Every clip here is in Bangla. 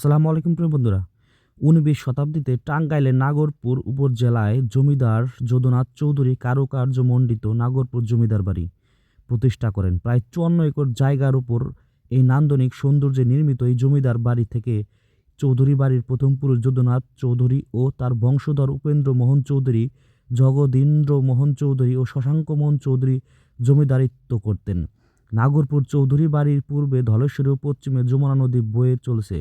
আসসালামু আলাইকুম প্রিয় বন্ধুরা। ১৯ শতাব্দীতে টাঙ্গাইলের নাগরপুর উপজেলায় জমিদার যদুনাথ চৌধুরী কারুকার্যমণ্ডিত নাগরপুর জমিদার বাড়ি প্রতিষ্ঠা করেন। প্রায় ৫৪ একর জায়গার উপর এই নান্দনিক সৌন্দর্যে নির্মিত এই জমিদার বাড়ি থেকে চৌধুরী বাড়ির প্রথম পুরুষ যদুনাথ চৌধুরী ও তার বংশধর উপেন্দ্র মোহন চৌধুরী, জগদীন্দ্র মোহন চৌধুরী ও শশাঙ্ক মোহন চৌধুরী জমিদারিত্ব করতেন। নাগরপুর চৌধুরী বাড়ির পূর্বে ধলেশ্বরী ও পশ্চিমে যমুনা নদী বয়ে চলেছে।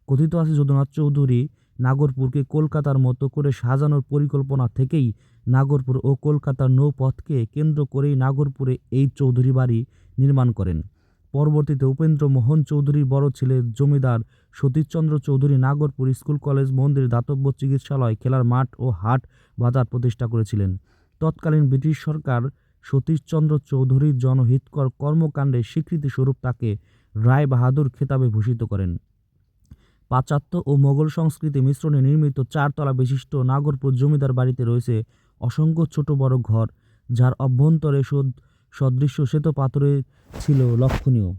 কথিত আছে যদুনাথ চৌধুরী নাগরপুরকে কলকাতার মতো করে সাজানোর পরিকল্পনা থেকেই নাগরপুর ও কলকাতার নৌপথকে কেন্দ্র করেই নাগরপুরে এই চৌধুরী বাড়ি নির্মাণ করেন। পরবর্তীতে উপেন্দ্র মোহন চৌধুরীর বড় ছেলে জমিদার সতীশচন্দ্র চৌধুরী নাগরপুর স্কুল, কলেজ, মন্দির, দাতব্য চিকিৎসালয়, খেলার মাঠ ও হাট বাজার প্রতিষ্ঠা করেছিলেন। তৎকালীন ব্রিটিশ সরকার সতীশচন্দ্র চৌধুরীর জনহিতকর কর্মকাণ্ডের স্বীকৃতিস্বরূপ তাকে রায় বাহাদুর খেতাবে ভূষিত করেন। পাশ্চাত্য ও মোগল সংস্কৃতি মিশ্রণে নির্মিত ৪ তলা বিশিষ্ট নাগরপুর জমিদার বাড়িতে রয়েছে অসংখ্য ছোট বড় ঘর, যার অভ্যন্তরে সদৃশ্য শ্বেতপাথরে ছিল লক্ষণীয়।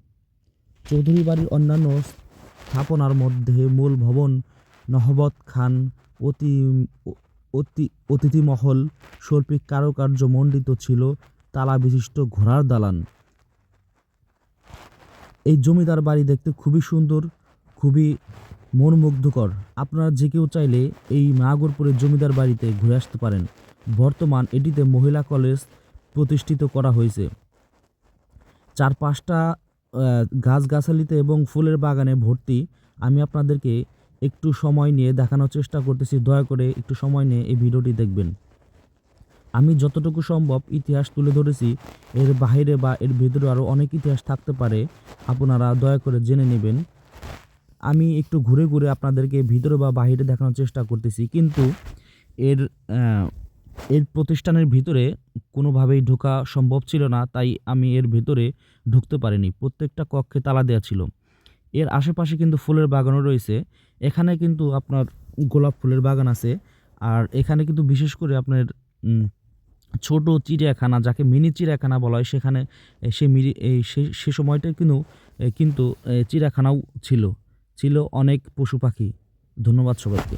চৌধুরী বাড়ির অন্যান্য স্থাপনার মধ্যে মূল ভবন, নহবত খান, অতিথিমহল, শৈল্পিক কারুকার্য মণ্ডিত ছিল তালা বিশিষ্ট ঘোড়ার দালান। এই জমিদার বাড়ি দেখতে খুবই সুন্দর, খুবই মনোমুগ্ধকর। আপনারা যে কেউ চাইলে এই নাগরপুরের জমিদার বাড়িতে ঘুরে আসতে পারেন। বর্তমান এটিতে মহিলা কলেজ প্রতিষ্ঠিত করা হয়েছে। চারপাশটা গাছগাছালিতে এবং ফুলের বাগানে ভর্তি। আমি আপনাদেরকে একটু সময় নিয়ে দেখানোর চেষ্টা করতেছি, দয়া করে একটু সময় নিয়ে এই ভিডিওটি দেখবেন। আমি যতটুকু সম্ভব ইতিহাস তুলে ধরেছি, এর বাইরে বা এর ভিতরে আরও অনেক ইতিহাস থাকতে পারে, আপনারা দয়া করে জেনে নেবেন। আমি একটু ঘুরে ঘুরে আপনাদেরকে ভিতরে বা বাহিরে দেখানোর চেষ্টা করতেছি, কিন্তু এর প্রতিষ্ঠানের ভিতরে কোনোভাবেই ঢোকা সম্ভব ছিল না, তাই আমি এর ভিতরে ঢুকতে পারিনি। প্রত্যেকটা কক্ষে তালা দেওয়া ছিল। এর আশেপাশে কিন্তু ফুলের বাগানও রয়েছে। এখানে কিন্তু আপনার গোলাপ ফুলের বাগান আছে। আর এখানে কিন্তু বিশেষ করে আপনার ছোট চিড়িয়াখানা, যাকে মিনি চিড়িয়াখানা বলা হয়, সেখানে সে সময়টা কিন্তু চিড়িয়াখানাও ছিল অনেক পশু পাখি। ধন্যবাদ সবাইকে।